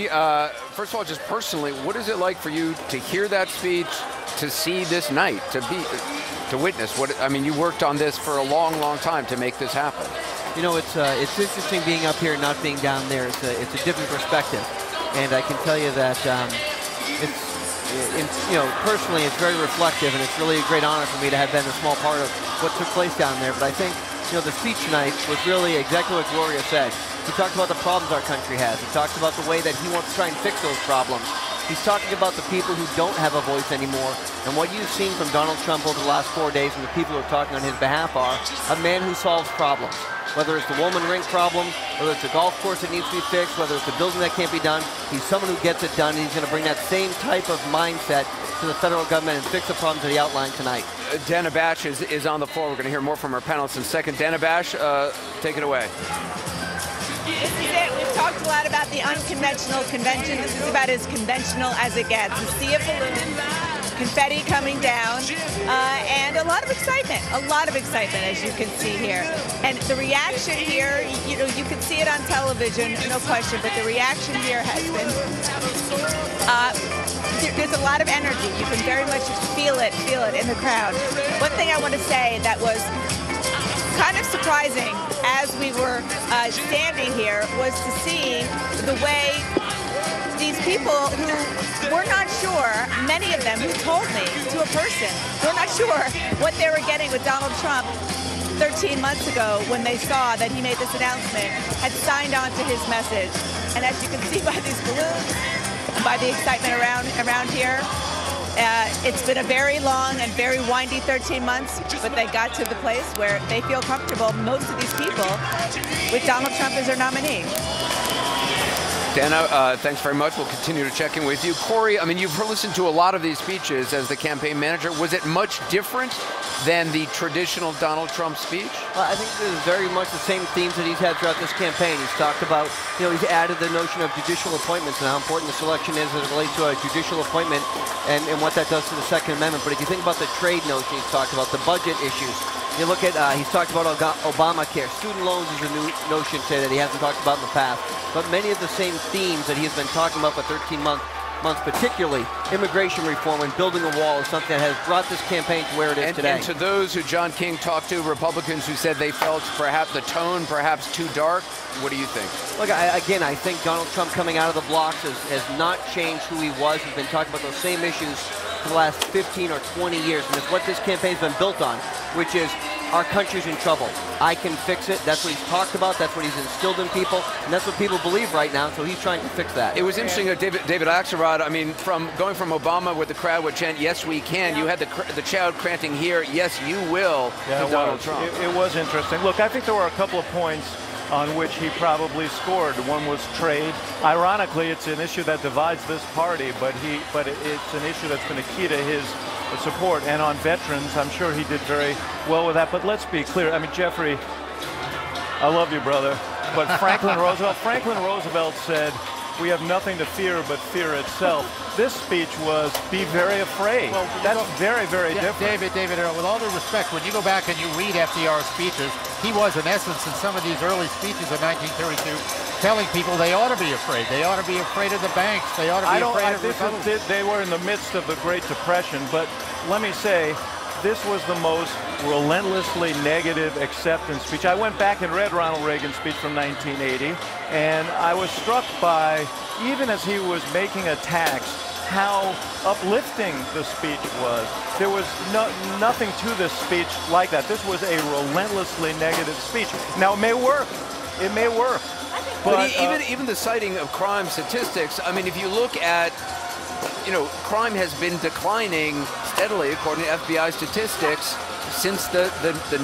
First of all, just personally, what is it like for you to hear that speech, to see this night, to witness what? I mean, you worked on this for a long, long time to make this happen. You know, it's interesting being up here and not being down there. It's a different perspective, and I can tell you that personally, it's very reflective, and it's really a great honor for me to have been a small part of what took place down there. But I think, the speech tonight was really exactly what Gloria said. He talked about the problems our country has. He talked about the way that he wants to try and fix those problems. He's talking about the people who don't have a voice anymore. And what you've seen from Donald Trump over the last 4 days and the people who are talking on his behalf are a man who solves problems. Whether it's the Woolman Rink problem, whether it's a golf course that needs to be fixed, whether it's a building that can't be done, he's someone who gets it done, and he's going to bring that same type of mindset to the federal government and fix the problems that he outlined tonight. Dana Bash is on the floor. We're going to hear more from our panelists in a second. Dana Bash, take it away. This is it. We've talked a lot about the unconventional convention. This is about as conventional as it gets. A sea of balloons, confetti coming down, and a lot of excitement. A lot of excitement, as you can see here. And the reaction here, you can see it on television, no question, but the reaction here has been, there's a lot of energy. You can very much feel it in the crowd. One thing I want to say that was kind of surprising as we were standing here was to see the way these people who were not sure, many of them who told me to a person, were not sure what they were getting with Donald Trump 13 months ago when they saw that he made this announcement, had signed on to his message. And as you can see by these balloons and by the excitement around here, it's been a very long and very windy 13 months, but they got to the place where they feel comfortable, most of these people, with Donald Trump as their nominee. Dana, thanks very much. We'll continue to check in with you. Corey, I mean, you've listened to a lot of these speeches as the campaign manager. Was it much different than the traditional Donald Trump speech? I think this is very much the same themes that he's had throughout this campaign. He's talked about, he's added the notion of judicial appointments and how important the selection is as it relates to a judicial appointment and what that does to the Second Amendment. But if you think about the trade notion, he's talked about the budget issues. You look at, he's talked about Obamacare. Student loans is a new notion today that he hasn't talked about in the past. But many of the same themes that he has been talking about for 13 months, particularly immigration reform and building a wall, is something that has brought this campaign to where it is today. And to those who John King talked to, Republicans who said they felt perhaps the tone perhaps too dark, what do you think? Look, again, I think Donald Trump coming out of the blocks has not changed who he was. He's been talking about those same issues for the last 15 or 20 years, and it's what this campaign's been built on, which is our country's in trouble. I can fix it. That's what he's talked about. That's what he's instilled in people, and that's what people believe right now, so he's trying to fix that. It was interesting, David Axelrod, I mean, going from Obama with the crowd would chant, yes, we can, you had the crowd chanting here, yes, you will, to Donald Trump. It was interesting. Look, I think there were a couple of points on which he probably scored. One was trade. Ironically, it's an issue that divides this party, but it's an issue that's been a key to his support. And on veterans, I'm sure he did very well with that. But let's be clear. I mean, Jeffrey, I love you, brother. But Franklin Roosevelt said, "We have nothing to fear but fear itself." This speech was, "Be very afraid." Well, that's very, very different. David, with all due respect, when you go back and you read FDR's speeches, he was, in essence, in some of these early speeches in 1932, telling people they ought to be afraid. They ought to be afraid of the banks. They ought to be afraid of Republicans. They were in the midst of the Great Depression, but let me say, this was the most relentlessly negative acceptance speech. I went back and read Ronald Reagan's speech from 1980, and I was struck by, even as he was making attacks, how uplifting the speech was. There was nothing to this speech like that. This was a relentlessly negative speech. Now, it may work. It may work. But even the citing of crime statistics, I mean, if you look at, crime has been declining steadily, according to FBI statistics, since the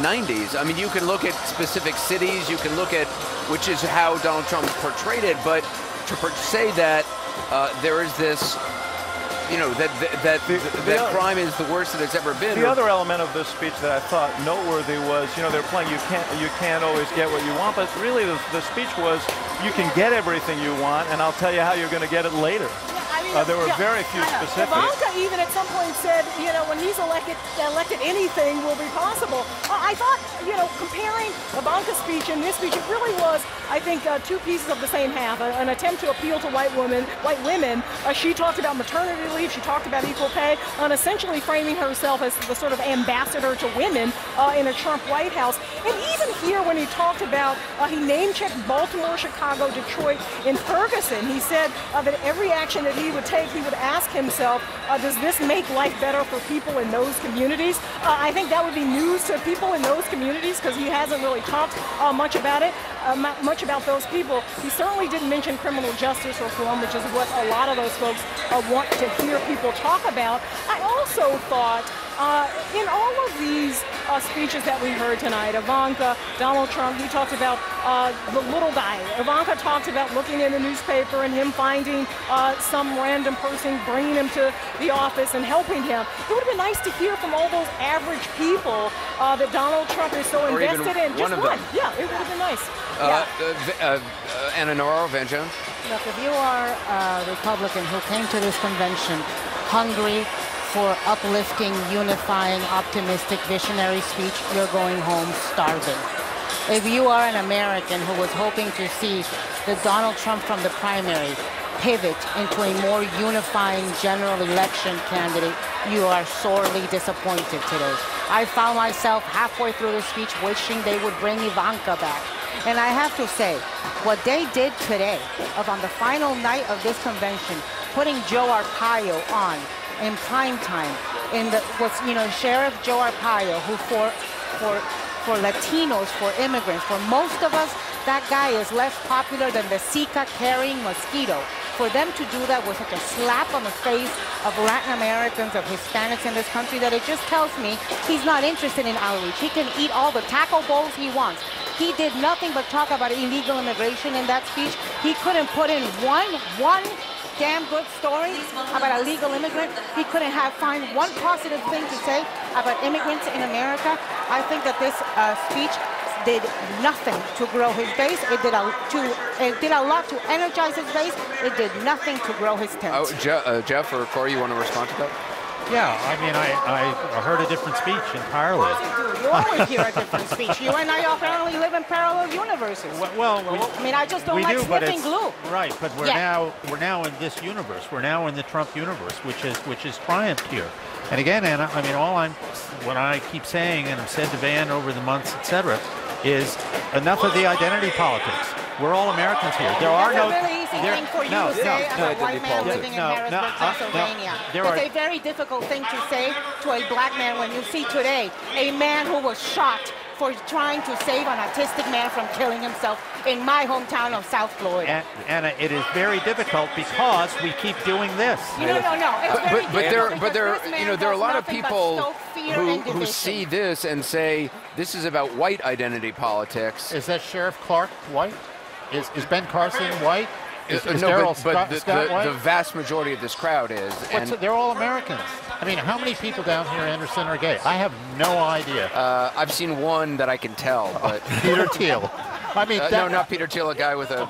90s. I mean, you can look at specific cities, you can look at, which is how Donald Trump portrayed it, but to say that there is this, that crime is the worst that it's ever been. The other element of this speech that I thought noteworthy was, they're playing you can't always get what you want, but really the speech was, you can get everything you want, and I'll tell you how you're going to get it later. There were very few specifics. Ivanka even at some point said, you know, when he's elected, anything will be possible. I thought, you know, comparing Ivanka's speech and this speech, it really was, I think, two pieces of the same half. An attempt to appeal to white women. She talked about maternity leave. She talked about equal pay, and essentially framing herself as the sort of ambassador to women in a Trump White House. And even here, when he talked about, he name-checked Baltimore, Chicago, Detroit, and Ferguson. He said that every action that he would take, he would ask himself, does this make life better for people in those communities? I think that would be news to people in those communities because he hasn't really talked much about it. Much about those people. He certainly didn't mention criminal justice reform, which is what a lot of those folks want to hear people talk about. I also thought in all of these speeches that we heard tonight, Ivanka, Donald Trump, he talked about the little guy. Ivanka talked about looking in the newspaper and him finding some random person, bringing him to the office and helping him. It would have been nice to hear from all those average people that Donald Trump is so invested in. Just one. Yeah, it would have been nice. Anna Navarro, Van Jones. Look, if you are a Republican who came to this convention hungry for uplifting, unifying, optimistic, visionary speech, you're going home starving. If you are an American who was hoping to see the Donald Trump from the primary pivot into a more unifying general election candidate, you are sorely disappointed today. I found myself halfway through the speech wishing they would bring Ivanka back. And I have to say, what they did today, on the final night of this convention, putting Joe Arpaio on in prime time, Sheriff Joe Arpaio, who for Latinos, for immigrants, for most of us, that guy is less popular than the Zika-carrying mosquito. For them to do that was such a slap on the face of Latin Americans, of Hispanics in this country, that it just tells me he's not interested in outreach. He can eat all the taco bowls he wants. He did nothing but talk about illegal immigration in that speech. He couldn't put in one damn good story about a legal immigrant. He couldn't find one positive thing to say about immigrants in America. I think that this speech did nothing to grow his base. It did a lot to energize his base. It did nothing to grow his tent. Jeff or Corey, you want to respond to that? Yeah, I mean, I heard a different speech entirely. You always hear a different speech. You and I apparently live in parallel universes. I just don't like sniffing glue. Right, but we're now in this universe. We're now in the Trump universe, which is triumphed here. And again, Anna, I mean, what I keep saying, and I've said to Van over the months, etc., is enough of the identity politics. We're all Americans here. There are no. That's a really easy thing for you to say as a white man living in Harrisburg, Pennsylvania. It's a very difficult thing to say to a black man when you see today a man who was shot for trying to save an autistic man from killing himself in my hometown of South Florida. And it is very difficult because we keep doing this. No. But there are a lot of people who see this and say this is about white identity politics. Is that Sheriff Clark white? Is Ben Carson white? Is no, but the vast majority of this crowd is. They're all Americans. I mean, how many people down here, Anderson, are gay? I have no idea. I've seen one that I can tell, but Peter Thiel. I mean, no, not Peter Thiel, a guy with a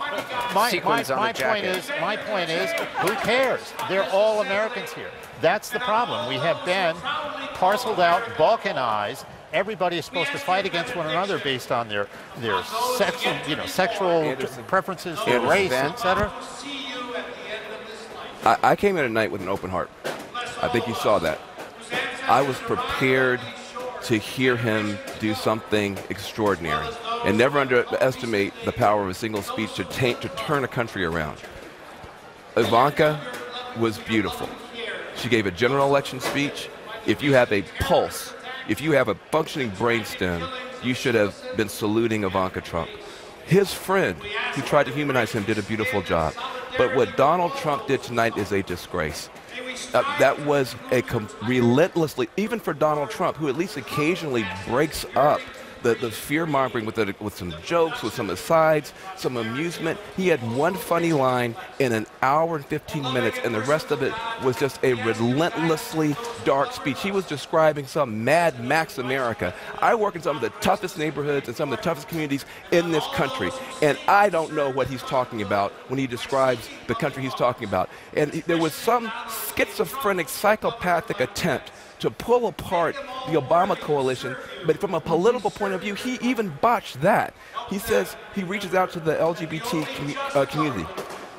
sequins on the jacket. My point is, who cares? They're all Americans here. That's the problem. We have been parceled out, balkanized. Everybody is supposed to fight against one another based on their sexual preferences, their race, etc. I came in tonight with an open heart. I think you saw that. I was prepared to hear him do something extraordinary, and never underestimate the power of a single speech to turn a country around. Ivanka was beautiful. She gave a general election speech. If you have a pulse, if you have a functioning brainstem, you should have been saluting Ivanka Trump. His friend, who tried to humanize him, did a beautiful job. But what Donald Trump did tonight is a disgrace. That was relentlessly, even for Donald Trump, who at least occasionally breaks up the fear-mongering with some jokes, with some asides, some amusement. He had one funny line in an hour and 15 minutes, and the rest of it was just a relentlessly dark speech. He was describing some Mad Max America. I work in some of the toughest neighborhoods and some of the toughest communities in this country, and I don't know what he's talking about when he describes the country he's talking about. And there was some schizophrenic, psychopathic attempt to pull apart the Obama coalition, but from a political point of view, he even botched that. He says, he reaches out to the LGBT community,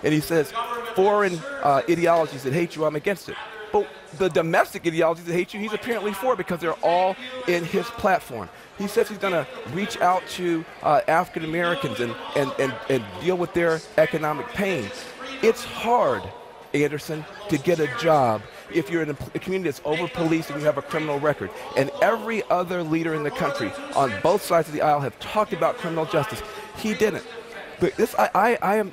and he says, foreign ideologies that hate you, I'm against it. But the domestic ideologies that hate you, he's apparently for because they're all in his platform. He says he's going to reach out to African Americans and deal with their economic pain. It's hard, Anderson, to get a job if you're in a community that's over-policed and you have a criminal record. And every other leader in the country on both sides of the aisle have talked about criminal justice. He didn't. But this, I've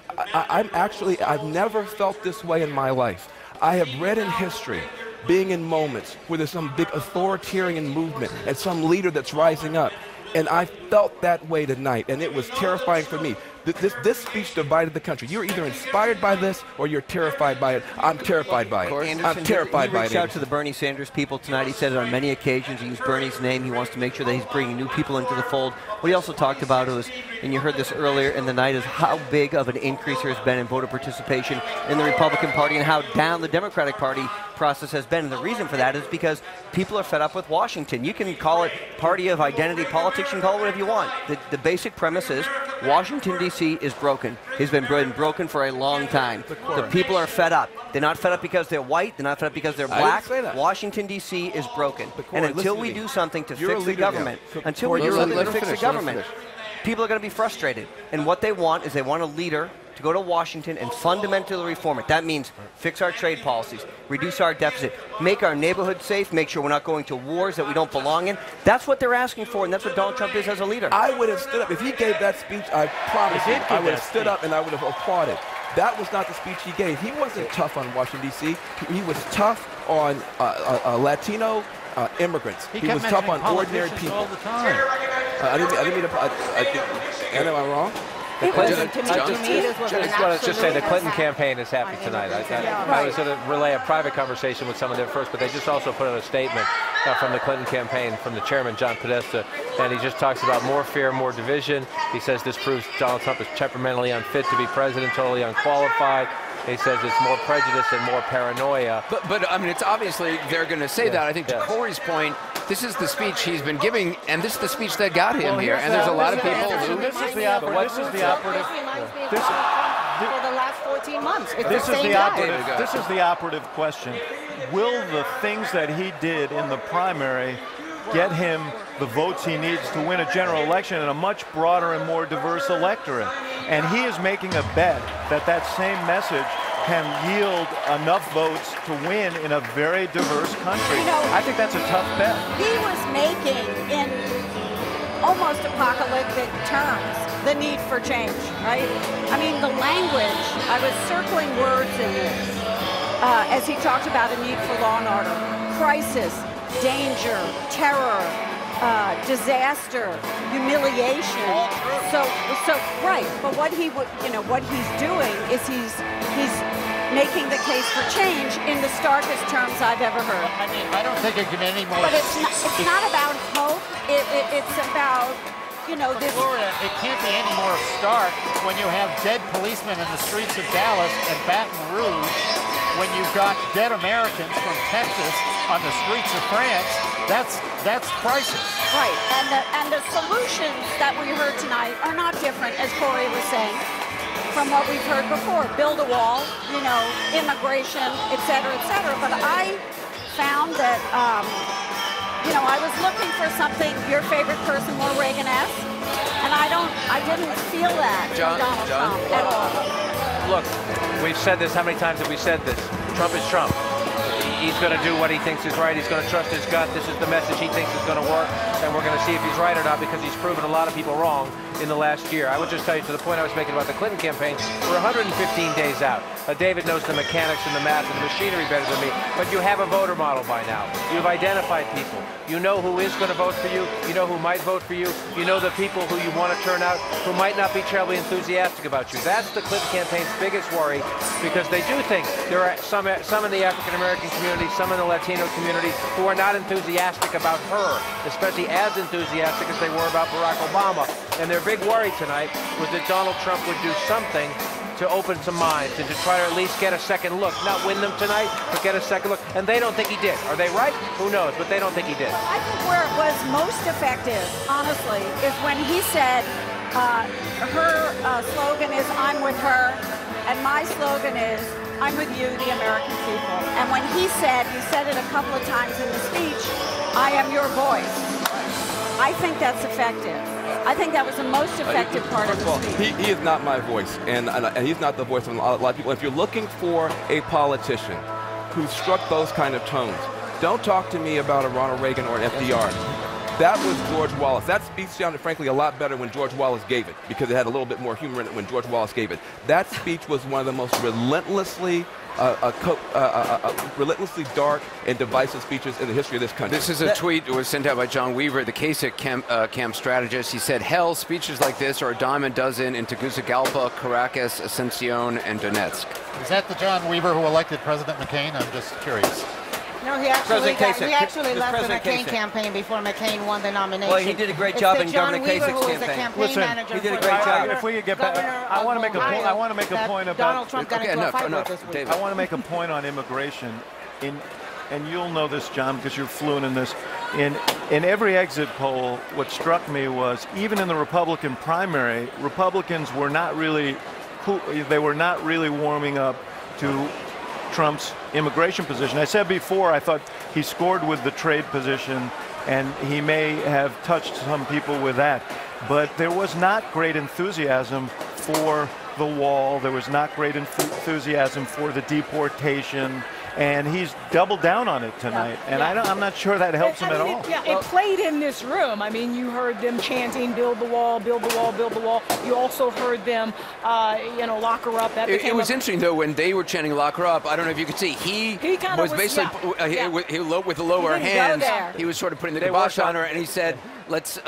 never felt this way in my life. I have read in history, being in moments where there's some big authoritarian movement and some leader that's rising up. And I felt that way tonight, and it was terrifying for me. This speech divided the country. You're either inspired by this or you're terrified by it. I'm terrified by it. Anderson, I'm terrified by it. He reached out to the Bernie Sanders people tonight. He said it on many occasions. He used Bernie's name. He wants to make sure that he's bringing new people into the fold. What he also talked about was, and you heard this earlier in the night, is how big of an increase there has been in voter participation in the Republican Party and how down the Democratic Party process has been. And the reason for that is because people are fed up with Washington. You can call it party of identity politics. You can call it whatever you want. The basic premise is Washington, D.C. is broken. It's been broken for a long time. The people are fed up. They're not fed up because they're white. They're not fed up because they're black. Washington, D.C. is broken. And until we do something to fix the government, until we do something to fix the government, people are going to be frustrated. And what they want is they want a leader to go to Washington and fundamentally reform it. That means fix our trade policies, reduce our deficit, make our neighborhood safe, make sure we're not going to wars that we don't belong in. That's what they're asking for, and that's what Donald Trump is as a leader. I would have stood up. If he gave that speech, I promise you, I would have stood up and I would have applauded. That was not the speech he gave. He wasn't tough on Washington, D.C. He was tough on Latino immigrants. He was tough on ordinary people. All the time. I didn't mean to. Am I wrong? I just want to say the Clinton campaign is happy tonight. I was going to relay a private conversation with some of them first, but they just also put out a statement from the Clinton campaign from the chairman, John Podesta, and he just talks about more fear, more division. He says this proves Donald Trump is temperamentally unfit to be president, totally unqualified. He says it's more prejudice and more paranoia. But I mean, it's obviously they're going to say that. I think to Corey's point, this is the speech he's been giving, and this is the speech that got him here. And there's a lot of people who... This is the operative... For the last 14 months. This is the operative question. Will the things that he did in the primary get him the votes he needs to win a general election in a much broader and more diverse electorate? And he is making a bet that that same message can yield enough votes to win in a very diverse country. You know, I think that's a tough bet. He was making, in almost apocalyptic terms, the need for change, right? I mean, the language, I was circling words in this, as he talked about a need for law and order, crisis, danger, terror, disaster, humiliation. So right. But what he would, what he's doing is he's making the case for change in the starkest terms I've ever heard. I mean, I don't think it can any more. But it's not about hope. It's about this. Gloria, it can't be any more stark when you have dead policemen in the streets of Dallas and Baton Rouge, when you've got dead Americans from Texas on the streets of France. That's crisis. Right, and the solutions that we heard tonight are not different, as Corey was saying, from what we've heard before. Build a wall, immigration, et cetera, et cetera. But I found that, I was looking for something, your favorite person, more Reagan-esque, and I didn't feel that from Donald Trump at all. Look, we've said this. How many times have we said this? Trump is Trump. He's going to do what he thinks is right. He's going to trust his gut. This is the message he thinks is going to work, and we're going to see if he's right or not, because he's proven a lot of people wrong in the last year. I would just tell you, to the point I was making about the Clinton campaign, we're 115 days out. David knows the mechanics and the math and the machinery better than me, but you have a voter model by now. You've identified people. You know who is going to vote for you. You know who might vote for you. You know the people who you want to turn out who might not be terribly enthusiastic about you. That's the Clinton campaign's biggest worry, because they do think there are some in the African-American community, some in the Latino community who are not enthusiastic about her, especially as enthusiastic as they were about Barack Obama. And their big worry tonight was that Donald Trump would do something to open some minds and to try to at least get a second look. Not win them tonight, but get a second look. And they don't think he did. Are they right? Who knows? But they don't think he did. Well, I think where it was most effective, honestly, is when he said her slogan is, "I'm with her," and my slogan is, "I'm with you, the American people." And when he said it a couple of times in the speech, "I am your voice," I think that's effective. I think that was the most effective part of the speech. He is not my voice, and he's not the voice of a lot of people. If you're looking for a politician who struck those kind of tones, don't talk to me about a Ronald Reagan or an FDR. That was George Wallace. That speech sounded, frankly, a lot better when George Wallace gave it, because it had a little bit more humor in it when George Wallace gave it. That speech was one of the most relentlessly dark and divisive speeches in the history of this country. This is a tweet that was sent out by John Weaver, the Kasich camp strategist. He said, "Hell, speeches like this are a dime a dozen in Tegucigalpa, Caracas, Asunción, and Donetsk." Is that the John Weaver who elected President McCain? I'm just curious. No, he actually left the President McCain Kasich. campaign before McCain won the nomination. Well, he did a great job in Governor Kasich's who was the campaign. campaign Listen, manager he did a for great the job. If we could get back, I want to make a point. I want to make a point about Donald Trump got into a fight with this week. David. I want to make a point on immigration. And you'll know this, John, because you're fluent in this. In every exit poll, what struck me was, even in the Republican primary, Republicans were not really warming up to Trump's immigration position. I said before, I thought he scored with the trade position, and he may have touched some people with that. But there was not great enthusiasm for the wall. There was not great enthusiasm for the deportation. And he's doubled down on it tonight. And I'm not sure that helps him at all. It played in this room. I mean, you heard them chanting, "Build the wall, build the wall, build the wall." You also heard them, lock her up. That It was interesting, though, when they were chanting "lock her up." I don't know if you could see. He was basically with the lower hands. He was sort of putting the kibosh on her, and he said, "Let's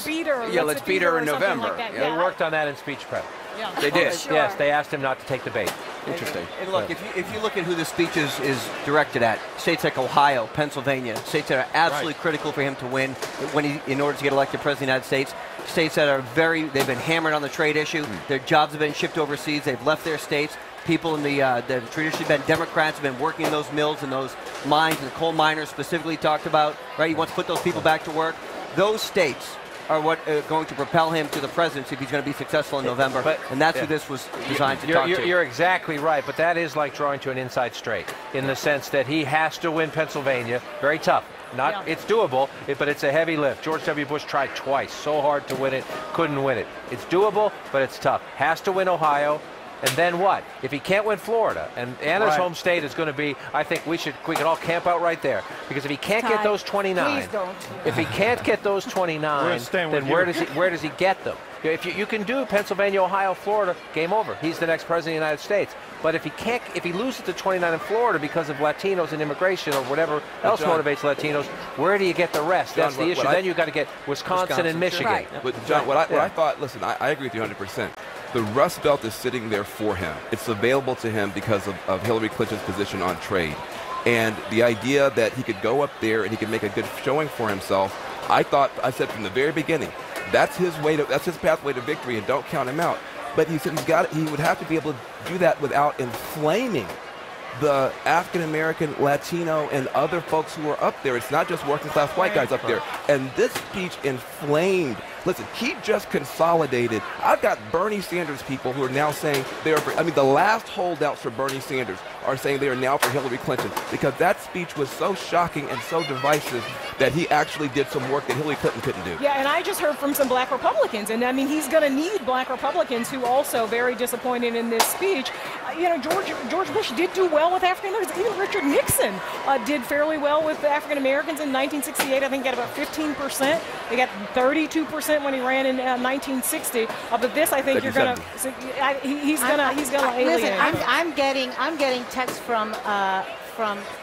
beat her. Yeah, let's beat her in November." Like They worked on that in speech prep. Yeah. They did. Sure. Yes, they asked him not to take the bait. Interesting. And look, if you look at who the speech is directed at, states like Ohio, Pennsylvania, states that are absolutely critical for him to win in order to get elected president of the United States, states that are they've been hammered on the trade issue, their jobs have been shipped overseas, they've left their states. People in that have traditionally been Democrats have been working in those mills and those mines, and the coal miners specifically talked about, right? He wants to put those people back to work. Those states are what going to propel him to the presidency if he's going to be successful in November. And that's who this was designed to talk to. You're exactly right, but that is like drawing to an inside straight in the sense that he has to win Pennsylvania. Very tough. It's doable, but it's a heavy lift. George W. Bush tried twice, so hard to win it, couldn't win it. It's doable, but it's tough. Has to win Ohio. And then what? If he can't win Florida, and Anna's home state is going to be, I think we can all camp out right there, because if he can't get those 29, Please don't. if he can't get those 29, then where does he get them? If you can do Pennsylvania, Ohio, Florida, game over. He's the next president of the United States. But if he loses to 29 in Florida because of Latinos and immigration or whatever else motivates Latinos, where do you get the rest? That's the issue. Then you've got to get Wisconsin and Michigan. Right. But John, what I thought, listen, I agree with you 100%. The Rust Belt is sitting there for him. It's available to him because of Hillary Clinton's position on trade. And the idea that he could go up there and he could make a good showing for himself, I said from the very beginning, that's his pathway to victory, and don't count him out. But he said he would have to be able to do that without inflaming the African-American, Latino, and other folks who are up there. It's not just working-class white guys up there. And this speech inflamed. Listen, he just consolidated. I've got Bernie Sanders people who are now saying the last holdouts for Bernie Sanders are saying they are now for Hillary Clinton, because that speech was so shocking and so divisive that he actually did some work that Hillary Clinton couldn't do. Yeah, and I just heard from some black Republicans, and I mean, he's going to need black Republicans who also very disappointed in this speech. George Bush did do well with African Americans. Even Richard Nixon did fairly well with African Americans in 1968. I think he got about 15%. They got 32% when he ran in 1960. But this, I think, you're gonna. He's gonna alienate. Listen, I'm getting texts from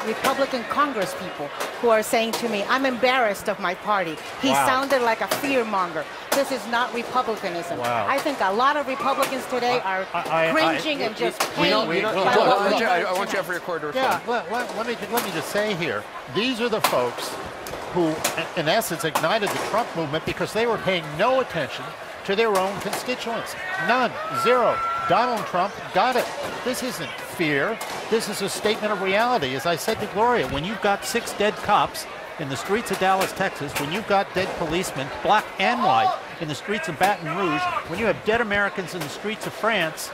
Republican Congress people who are saying to me, I'm embarrassed of my party. He sounded like a fearmonger. This is not Republicanism. Wow. I think a lot of Republicans today are cringing and just pained. I want Jeffrey Accord to respond. Yeah, let me just say here, these are the folks who, in essence, ignited the Trump movement because they were paying no attention to their own constituents. None. Zero. Donald Trump got it. This isn't fear. This is a statement of reality. As I said to Gloria, when you've got 6 dead cops in the streets of Dallas, Texas, when you've got dead policemen, black and white, in the streets of Baton Rouge, when you have dead Americans in the streets of France,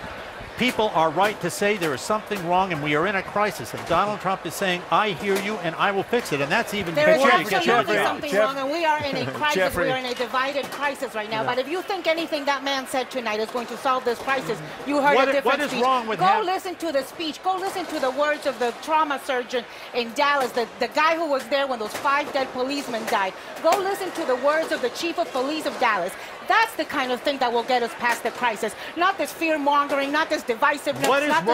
people are right to say there is something wrong and we are in a crisis. And Donald Trump is saying, I hear you and I will fix it. And that's even there is before you get absolutely something wrong, and we are in a crisis. We are in a divided crisis right now. But if you think anything that man said tonight is going to solve this crisis, you heard a different what is speech. Wrong with Go listen to the speech. Go listen to the words of the trauma surgeon in Dallas, the guy who was there when those 5 dead policemen died. Go listen to the words of the chief of police of Dallas. That's the kind of thing that will get us past the crisis. Not this fear-mongering, not this divisiveness, not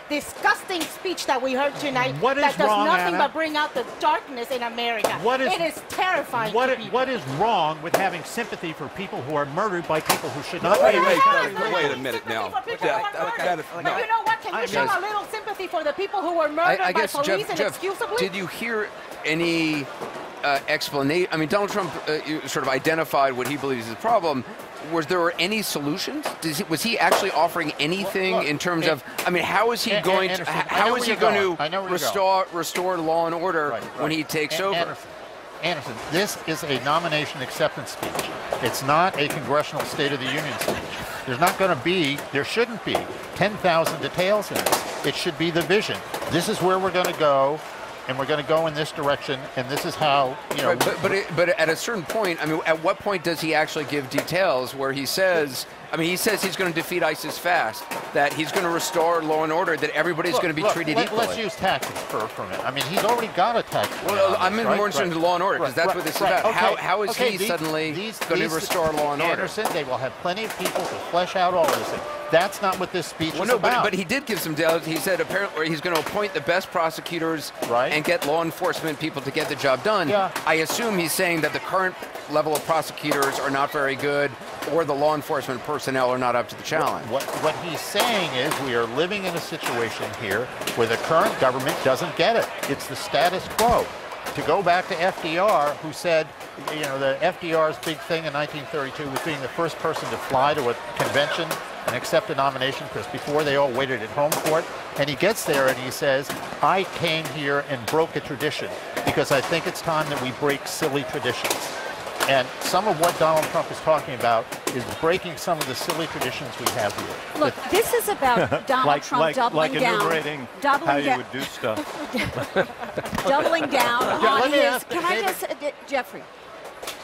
this disgusting speech that we heard tonight that does nothing but bring out the darkness in America. It is terrifying to people. What is wrong with having sympathy for people who are murdered by people who should not Wait be? Wait a minute now. You know what? Can you show a little sympathy for the people who were murdered by police inexcusably? Did you hear any explanation? I mean, Donald Trump sort of identified what he believes is the problem. Was there any solutions? Was he actually offering anything in terms of? I mean, how is he going to restore law and order when he takes over? Anderson, this is a nomination acceptance speech. It's not a congressional State of the Union speech. There's not going to be, there shouldn't be 10,000 details in this. It should be the vision. This is where we're going to go. And we're going to go in this direction, and this is how, you know. But at a certain point, I mean, at what point does he actually give details where he says, I mean, he says he's going to defeat ISIS fast, that he's going to restore law and order, that everybody's going to be treated equally. Let's use tactics for a minute. I mean, he's already got a tactic. Well, I'm more interested in law and order, because that's what this is about. Okay. How is he suddenly going to restore law and order? Anderson, they will have plenty of people to flesh out all of this. That's not what this speech is about. But he did give some details. He said apparently he's going to appoint the best prosecutors and get law enforcement people to get the job done. Yeah. I assume he's saying that the current level of prosecutors are not very good, or the law enforcement personnel are not up to the challenge. What he's saying is we are living in a situation here where the current government doesn't get it. It's the status quo. To go back to FDR, who said, you know, the FDR's big thing in 1932 was being the first person to fly to a convention and accept a nomination, because before they all waited at home for it. And he gets there and he says, I came here and broke a tradition because I think it's time that we break silly traditions. And some of what Donald Trump is talking about is breaking some of the silly traditions we have here. Look, this is about Donald Trump doubling down. Enumerating how you would do stuff. Doubling down on his... Can I just... Jeffrey,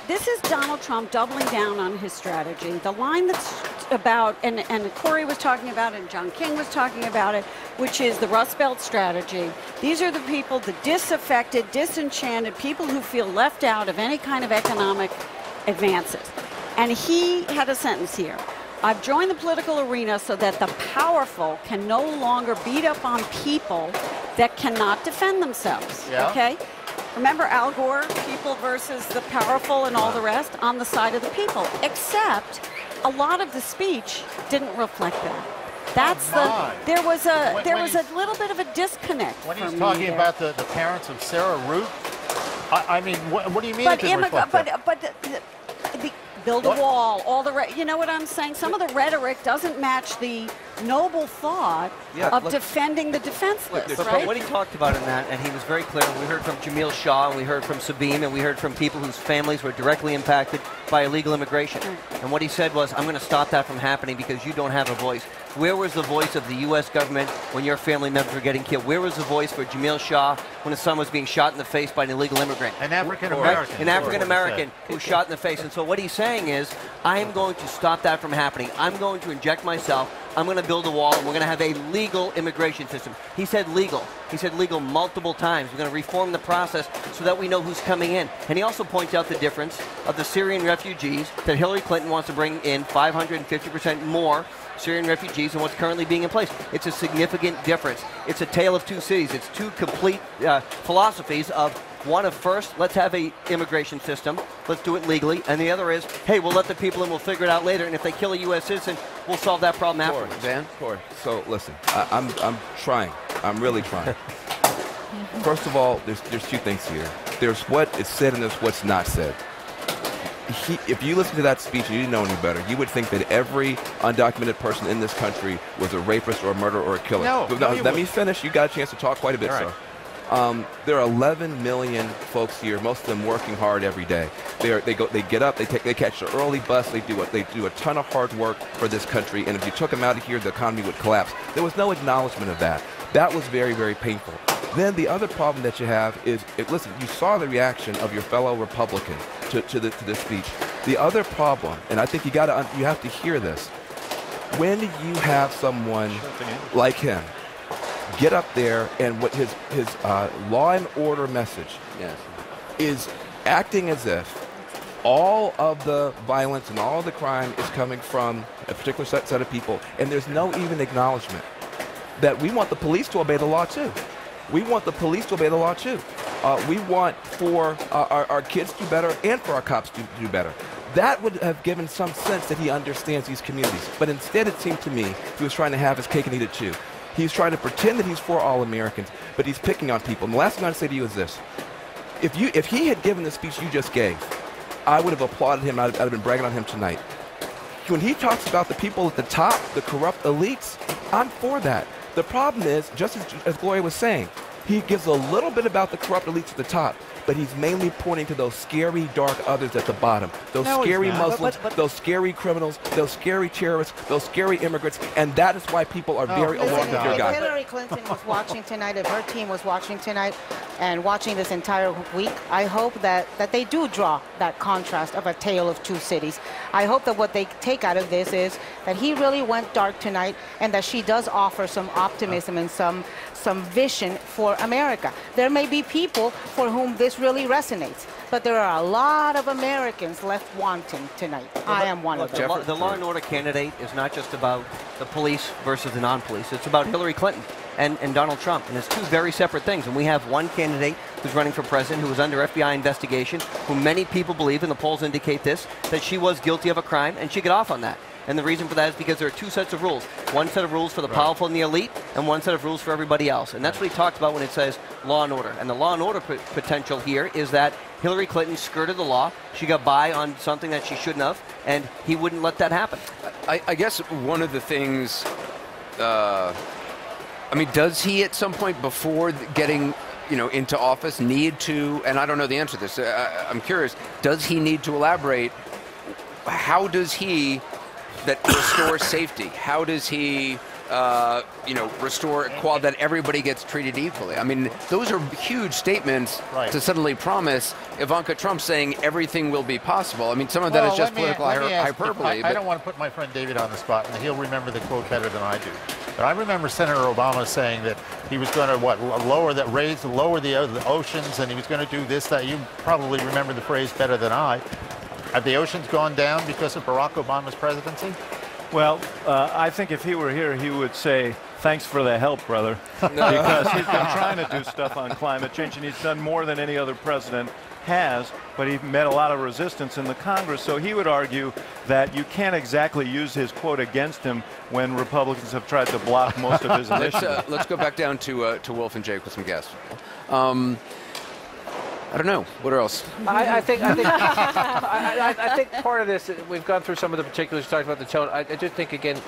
this is Donald Trump doubling down on his strategy. The line that's about, and Corey was talking about it, and John King was talking about it, which is the Rust Belt strategy. These are the people, the disaffected, disenchanted, people who feel left out of any kind of economic advances. And he had a sentence here. I've joined the political arena so that the powerful can no longer beat up on people that cannot defend themselves, okay? Remember Al Gore, people versus the powerful and all the rest, on the side of the people, except a lot of the speech didn't reflect that. That's there was a little bit of a disconnect. When he's talking about the parents of Sarah Root, I mean, what do you mean it didn't reflect that? But build a wall, all the you know what I'm saying? Some of the rhetoric doesn't match the noble thought of defending the defenseless, right? But what he talked about in that, and he was very clear, we heard from Jamil Shah, and we heard from Sabine, and we heard from people whose families were directly impacted by illegal immigration. And what he said was, I'm going to stop that from happening because you don't have a voice. Where was the voice of the U.S. government when your family members were getting killed? Where was the voice for Jamil Shah when his son was being shot in the face by an illegal immigrant? An African-American. Right? An African-American who was shot in the face. And so what he's saying is, I am going to stop that from happening. I'm going to inject myself. I'm going to build a wall and we're going to have a legal immigration system. He said legal. He said legal multiple times. We're going to reform the process so that we know who's coming in. And he also points out the difference of the Syrian refugees that Hillary Clinton wants to bring in 550% more Syrian refugees than what's currently being in place. It's a significant difference. It's a tale of two cities. It's two complete philosophies of one of first, let's have a immigration system, let's do it legally, and the other is, hey, we'll let the people in, we'll figure it out later, and if they kill a U.S. citizen, we'll solve that problem afterwards. Dan? So listen, I'm trying. I'm really trying. First of all, there's two things here. There's what is said and there's what's not said. If you listen to that speech and you didn't know any better, you would think that every undocumented person in this country was a rapist or a murderer or a killer. No, let me finish. You got a chance to talk quite a bit, sir. There are 11 million folks here, most of them working hard every day. They get up, they catch the early bus, they do a ton of hard work for this country, and if you took them out of here, the economy would collapse. There was no acknowledgement of that. That was very, very painful. Then the other problem that you have is, listen, you saw the reaction of your fellow Republican to this speech. The other problem, and I think you have to hear this, when you have someone like him get up there and what his law and order message is acting as if all of the violence and all of the crime is coming from a particular set of people, and there's no even acknowledgement that we want the police to obey the law too. We want the police to obey the law too. We want for our kids to do better and for our cops to do better. That would have given some sense that he understands these communities. But instead, it seemed to me he was trying to have his cake and eat it too. He's trying to pretend that he's for all Americans, but he's picking on people. And the last thing I'd say to you is this. If he had given the speech you just gave, I would have applauded him. I'd have been bragging on him tonight. When he talks about the people at the top, the corrupt elites, I'm for that. The problem is, just as Gloria was saying, he gives a little bit about the corrupt elites at the top, but he's mainly pointing to those scary, dark others at the bottom. Those scary Muslims, those scary criminals, those scary terrorists, those scary immigrants, and that is why people are very alarmed with your guy. If Hillary Clinton was watching tonight, if her team was watching tonight and watching this entire week, I hope that they do draw that contrast of a tale of two cities. I hope that what they take out of this is that he really went dark tonight and that she does offer some optimism and some vision for America. There may be people for whom this really resonates, but there are a lot of Americans left wanting tonight. I am one of them. The law and order candidate is not just about the police versus the non-police. It's about Hillary Clinton and Donald Trump, and it's two very separate things. And we have one candidate who's running for president who was under FBI investigation, who many people believe, and the polls indicate this, that she was guilty of a crime, and she got off on that. And the reason for that is because there are two sets of rules. One set of rules for the powerful and the elite, and one set of rules for everybody else. And that's what he talks about when it says law and order. And the law and order potential here is that Hillary Clinton skirted the law. She got by on something that she shouldn't have, and he wouldn't let that happen. I guess one of the things, I mean, does he at some point before getting into office need to, and I don't know the answer to this, I'm curious, does he need to elaborate? How does he restore safety? How does he, restore equality, that everybody gets treated equally? I mean, those are huge statements to suddenly promise Ivanka Trump saying everything will be possible. I mean, some of that is just political hyperbole. I don't want to put my friend David on the spot, and he'll remember the quote better than I do. But I remember Senator Obama saying that he was going to lower the oceans, and he was going to do this, that. You probably remember the phrase better than I. Have the oceans gone down because of Barack Obama's presidency? Well, I think if he were here, he would say, thanks for the help, brother. Because he's been trying to do stuff on climate change, and he's done more than any other president has, but he met a lot of resistance in the Congress. So he would argue that you can't exactly use his quote against him when Republicans have tried to block most of his initiatives. Let's go back down to Wolf and Jake with some guests. I don't know. What else? I think part of this, we've gone through some of the particulars, talked about the tone. I just think, again,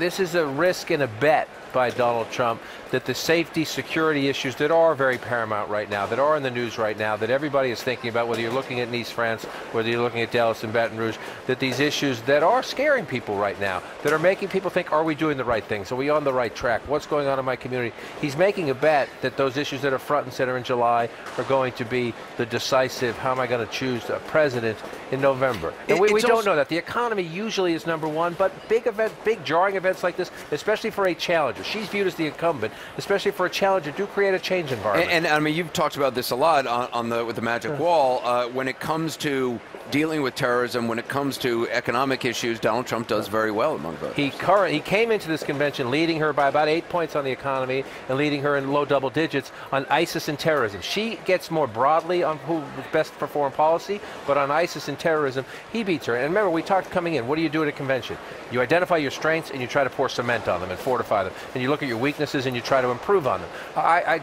this is a risk and a bet by Donald Trump, that the safety, security issues that are very paramount right now, that are in the news right now, that everybody is thinking about, whether you're looking at Nice, France, whether you're looking at Dallas and Baton Rouge, that these issues that are scaring people right now, that are making people think, are we doing the right things? Are we on the right track? What's going on in my community? He's making a bet that those issues that are front and center in July are going to be the decisive, how am I going to choose a president in November? And we don't know that. The economy usually is number one, but big jarring events like this, especially for a challenger. She's viewed as the incumbent, especially for a challenger, do create a change environment. And I mean, you've talked about this a lot with the Magic Wall. When it comes to dealing with terrorism, when it comes to economic issues, Donald Trump does very well among voters. He came into this convention leading her by about 8 points on the economy and leading her in low double digits on ISIS and terrorism. She gets more broadly on who was best for foreign policy, but on ISIS and terrorism, he beats her. And remember, we talked coming in, what do you do at a convention? You identify your strengths and you try to pour cement on them and fortify them. And you look at your weaknesses and you try to improve on them. I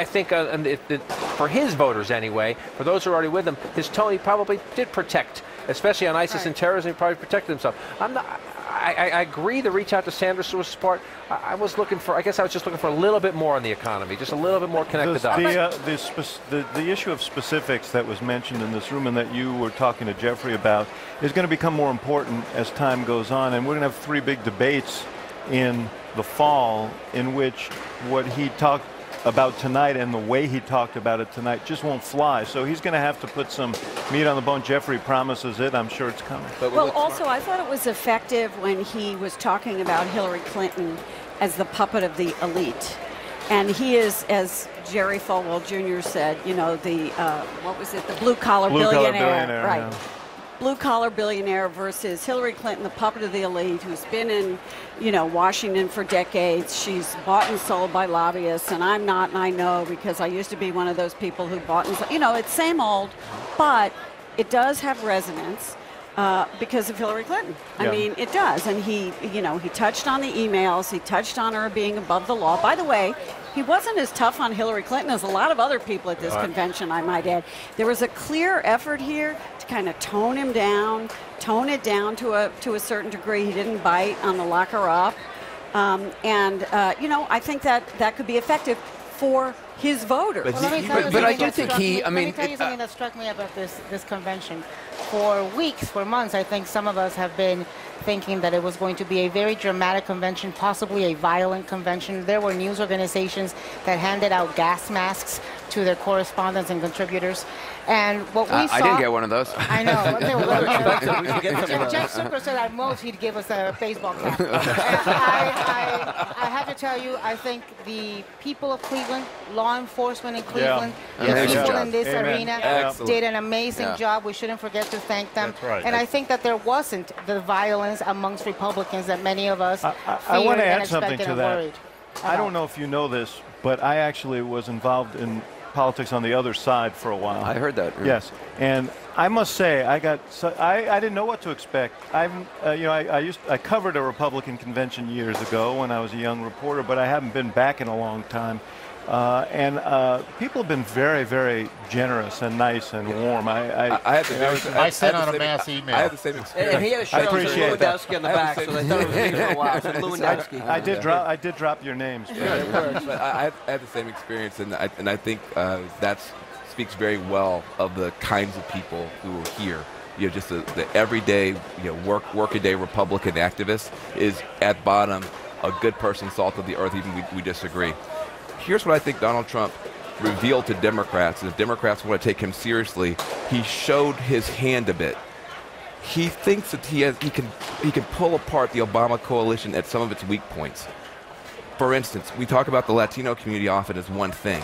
think for his voters anyway, for those who are already with him, his tone he probably did protect, especially on ISIS and terrorism, he probably protected himself. I agree the reach out to Sanders was smart. I was looking for, I guess I was just looking for a little bit more on the economy, just a little bit more connected dots. The issue of specifics that was mentioned in this room and that you were talking to Jeffrey about is going to become more important as time goes on, and we're going to have 3 big debates in the fall in which what he talked about tonight and the way he talked about it tonight just won't fly. So he's going to have to put some meat on the bone. Jeffrey promises it. I'm sure it's coming. Well, also, I thought it was effective when he was talking about Hillary Clinton as the puppet of the elite. And he is, as Jerry Falwell Jr. said, you know, the, what was it, the blue-collar billionaire. Right. Yeah. Blue-collar billionaire versus Hillary Clinton, the puppet of the elite, who's been in, you know, Washington for decades. She's bought and sold by lobbyists, and I'm not, and I know because I used to be one of those people who bought and sold. You know, it's same old, but it does have resonance because of Hillary Clinton. I mean, it does. And he, you know, he touched on the emails. He touched on her being above the law. By the way, he wasn't as tough on Hillary Clinton as a lot of other people at this convention, I might add. There was a clear effort here to kind of tone it down to a certain degree. He didn't bite on the lock her up. You know, I think that could be effective for his voters. Well, but I do think he, I mean... Let me tell you something that struck me about this convention. For weeks, for months, I think some of us have been thinking that it was going to be a very dramatic convention, possibly a violent convention. There were news organizations that handed out gas masks to their correspondents and contributors. And what we saw... I didn't get one of those. I know. Jeff Zucker said at most he'd give us a baseball cap. I have to tell you, I think the people of Cleveland, law enforcement in Cleveland, the people in this arena did an amazing job. We shouldn't forget to thank them. That's right. And I think that there wasn't the violence amongst Republicans that many of us I want to add something to that. I don't know if you know this, but I actually was involved in politics on the other side for a while. I heard that. Yes, and I must say I didn't know what to expect. You know, I covered a Republican convention years ago when I was a young reporter, but I haven't been back in a long time. People have been very, very generous and nice and warm. I sent out a mass email. I had the same experience. And he had a show with Lewandowski on the back, so they thought it was me for a while. So Lewandowski. I did drop your names. But I had the same experience, and I think that speaks very well of the kinds of people who are here. You know, just the everyday, you know, workaday Republican activist is at bottom a good person, salt of the earth, even we disagree. Here's what I think Donald Trump revealed to Democrats, and if Democrats want to take him seriously, he showed his hand a bit. He thinks that he can pull apart the Obama coalition at some of its weak points. For instance, we talk about the Latino community often as one thing,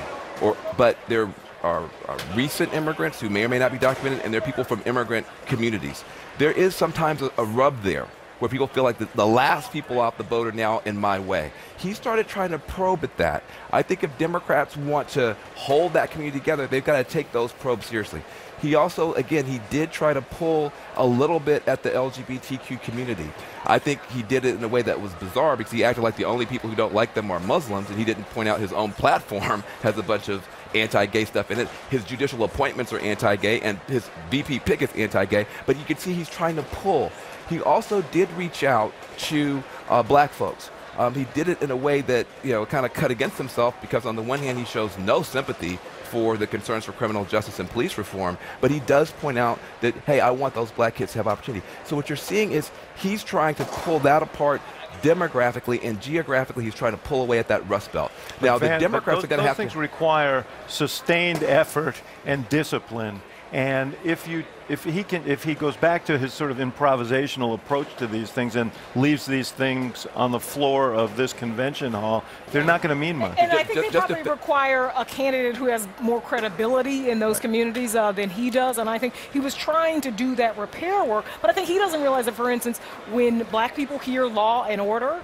but there are recent immigrants who may or may not be documented, and there are people from immigrant communities. There is sometimes a rub there, where people feel like the last people off the boat are now in my way. He started trying to probe at that. I think if Democrats want to hold that community together, they've got to take those probes seriously. He also, again, he did try to pull a little bit at the LGBTQ community. I think he did it in a way that was bizarre because he acted like the only people who don't like them are Muslims, and he didn't point out his own platform has a bunch of anti-gay stuff in it. His judicial appointments are anti-gay, and his VP pick is anti-gay, but you can see he's trying to pull. He also did reach out to black folks. He did it in a way that, kind of cut against himself, because on the one hand, he shows no sympathy for the concerns for criminal justice and police reform, but he does point out that, hey, I want those black kids to have opportunity. So what you're seeing is he's trying to pull that apart demographically and geographically. He's trying to pull away at that Rust Belt. Now, the Democrats are going to have to... Those things require sustained effort and discipline. And if he goes back to his sort of improvisational approach to these things and leaves these things on the floor of this convention hall, they're not going to mean much. And I think they probably require a candidate who has more credibility in those communities than he does. And I think he was trying to do that repair work. But I think he doesn't realize that, for instance, when black people hear law and order,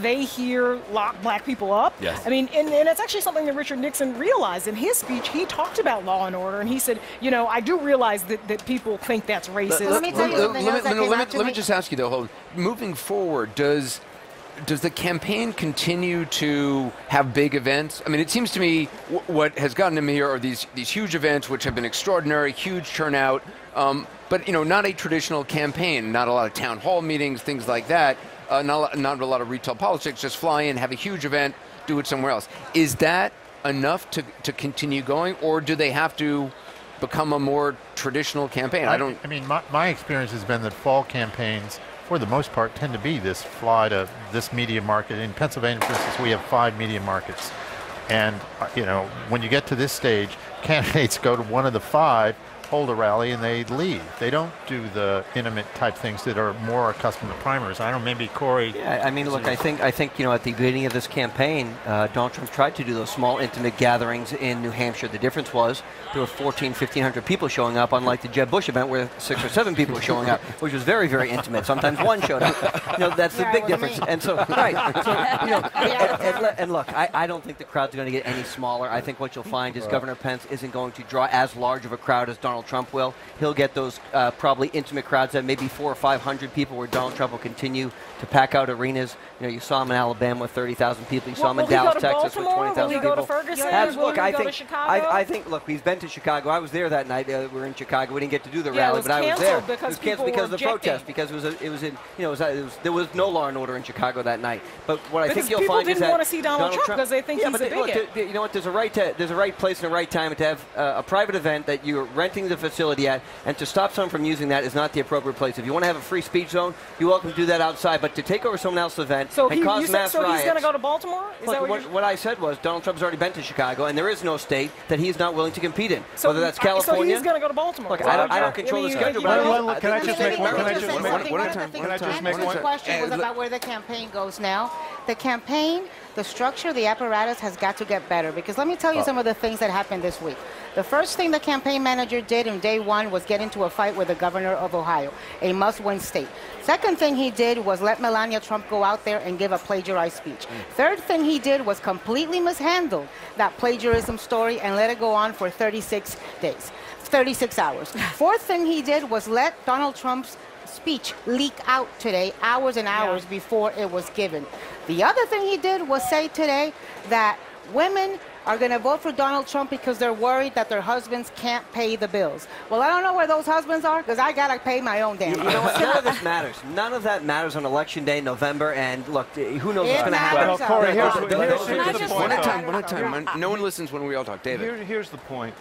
they hear lock black people up. Yes. I mean, and it's actually something that Richard Nixon realized in his speech. He talked about law and order, and he said, I do realize that people think that's racist. Let me tell you something else that came out to Let me. me just ask you, though, moving forward, does the campaign continue to have big events? I mean, it seems to me what has gotten to me are these huge events, which have been extraordinary, huge turnout, but not a traditional campaign, not a lot of town hall meetings, things like that, not a lot of retail politics, just fly in, have a huge event, do it somewhere else. Is that enough to continue going, or do they have to become a more traditional campaign? I mean, my experience has been that fall campaigns, for the most part, tend to be this fly to this media market. In Pennsylvania, for instance, we have 5 media markets. And, when you get to this stage, candidates go to one of the 5, hold a rally, and they leave. They don't do the intimate type things that are more accustomed to primaries. I don't know, maybe Corey. Yeah, I mean, look, I think at the beginning of this campaign, Donald Trump tried to do those small, intimate gatherings in New Hampshire. The difference was there were 1,500 people showing up, unlike the Jeb Bush event where 6 or 7 people were showing up, which was very, very intimate. Sometimes 1 showed up. That's the big difference. And so, and look, I don't think the crowd's going to get any smaller. I think what you'll find is Governor Pence isn't going to draw as large of a crowd as Donald Trump will. He'll get those probably intimate crowds at maybe 400 or 500 people, where Donald Trump will continue to pack out arenas. You saw him in Alabama with 30,000 people. You saw him in Dallas, Texas with 20,000 people. Will he go to Ferguson? Look, I think I think look, we've been to Chicago. I was there that night. We were in Chicago. We didn't get to do the rally, but I was there. It was canceled because of the protest, because there was no law and order in Chicago that night. But what I think you'll find is that people didn't want to see Donald Trump because they think he's a bigot. You know what? There's a right place and a right time to have a private event that you're renting the facility at, and to stop someone from using that is not the appropriate place. If you want to have a free speech zone, you're welcome to do that outside. But to take over someone else's event and cause mass riots. So he's going to go to Baltimore? What I said was Donald Trump's already been to Chicago, and there is no state that he's not willing to compete in. Whether that's California. So he's going to go to Baltimore. Look, I don't control the schedule. Can I just make one? The question was about where the campaign goes now. The campaign, the structure, the apparatus has got to get better, because let me tell you some of the things that happened this week. The first thing the campaign manager did in day 1 was get into a fight with the governor of Ohio, a must-win state. Second thing he did was let Melania Trump go out there and give a plagiarized speech. Third thing he did was completely mishandle that plagiarism story and let it go on for 36 hours. Fourth thing he did was let Donald Trump's speech leak out today, hours and hours before it was given. The other thing he did was say today that women are going to vote for Donald Trump because they're worried that their husbands can't pay the bills. Well, I don't know where those husbands are, because I got to pay my own damn. You know what? None of this matters. None of that matters on Election Day, November, and look, who knows what's going to happen. Well, Corey, here's the point. One at a time. No one listens when we all talk. David. Here's the point.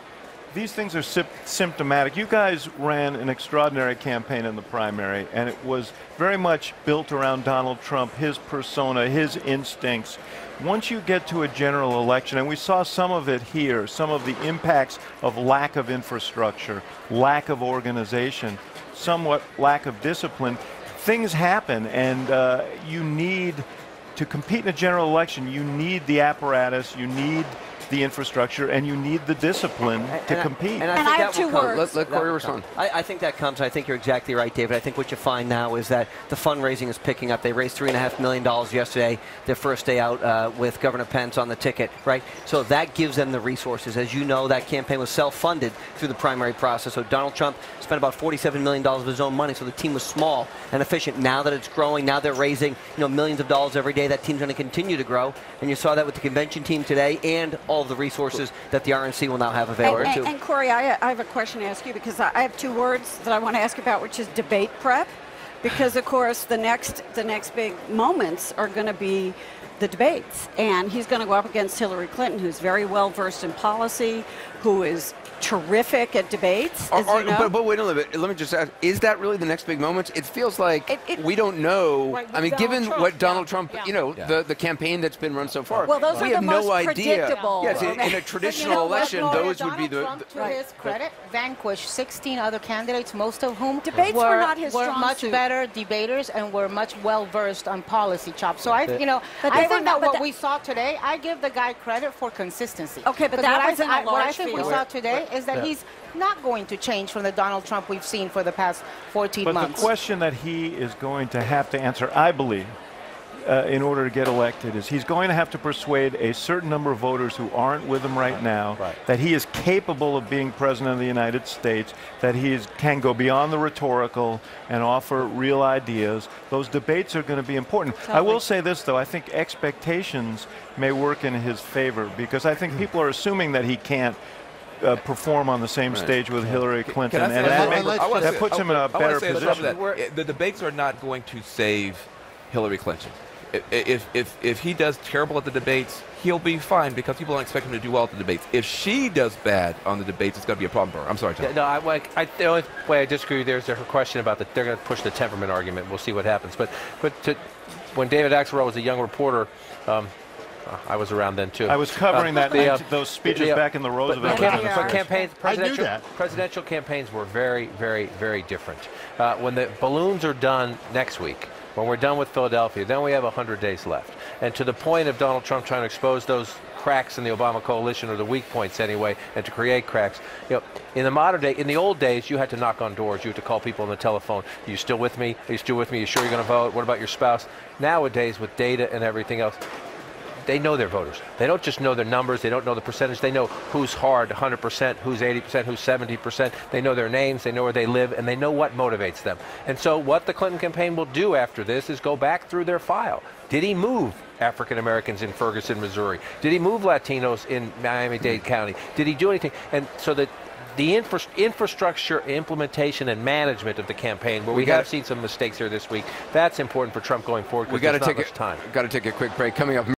These things are symptomatic. You guys ran an extraordinary campaign in the primary, and it was very much built around Donald Trump, his persona, his instincts. Once you get to a general election, and we saw some of it here, some of the impacts of lack of infrastructure, lack of organization, somewhat lack of discipline, things happen, and you need to compete in a general election. You need the apparatus, you need the infrastructure, and you need the discipline to compete. And I have 2 words. Let Corey respond. I think that comes. I think you're exactly right, David. I think what you find now is that the fundraising is picking up. They raised $3.5 million yesterday, their first day out with Governor Pence on the ticket, right? So that gives them the resources. As you know, that campaign was self-funded through the primary process. So Donald Trump spent about $47 million of his own money, so the team was small and efficient. Now that it's growing, now they're raising millions of dollars every day. That team's going to continue to grow, and you saw that with the convention team today and all the resources that the RNC will now have available too. And Corey, I have a question to ask you, because I have 2 words that I want to ask about, which is debate prep. because of course the next big moments are going to be the debates, and he's going to go up against Hillary Clinton, who's very well versed in policy, who is terrific at debates, as you know. But wait a little bit. Let me just ask, is that really the next big moment? It feels like we don't know. Right, I mean, given Trump, what Donald Trump, yeah. you know, the campaign that's been run so far, Well, those we are have the no most idea. predictable. Yes, in a traditional election, those would be the... Trump, to his credit, vanquished 16 other candidates, most of whom Debates were not his were strong much suit. better debaters and were much well versed on policy chops. So I think but what we saw today, I give the guy credit for consistency. Okay, but 'Cause that what was in a what I large think we field. saw today is that he's not going to change from the Donald Trump we've seen for the past 14 But months. the question that he is going to have to answer, I believe, in order to get elected, is he's going to have to persuade a certain number of voters who aren't with him right now that he is capable of being president of the United States, that he can go beyond the rhetorical and offer real ideas. Those debates are going to be important. I will say this, though. I think expectations may work in his favor, because I think people are assuming that he can't perform on the same stage with Hillary Clinton, and that puts him in a better position. The debates are not going to save Hillary Clinton. If he does terrible at the debates, he'll be fine because people don't expect him to do well at the debates. If she does bad on the debates, it's going to be a problem for her. I'm sorry, John. No, the only way I disagree with there's her question about they're going to push the temperament argument. We'll see what happens. But when David Axelrod was a young reporter, I was around then too. I was covering those speeches back in the Roosevelt. But campaigns, presidential campaigns were very, very, very different. When the balloons are done next week, when we're done with Philadelphia, then we have 100 days left. And to the point of Donald Trump trying to expose those cracks in the Obama coalition, or the weak points anyway, and to create cracks. In the modern day, in the old days, you had to knock on doors. You had to call people on the telephone. Are you still with me? Are you still with me? Are you sure you're going to vote? What about your spouse? Nowadays, with data and everything else, they know their voters. They don't just know their numbers. They don't know the percentage. They know who's hard, 100%, who's 80%, who's 70%. They know their names. They know where they live, and they know what motivates them. And so what the Clinton campaign will do after this is go back through their file. Did he move African Americans in Ferguson, Missouri? Did he move Latinos in Miami-Dade County? Did he do anything? And so that the infrastructure, implementation, and management of the campaign, where we have seen some mistakes here this week, that's important for Trump going forward, because there's not much time. Got to take a quick break. Coming up.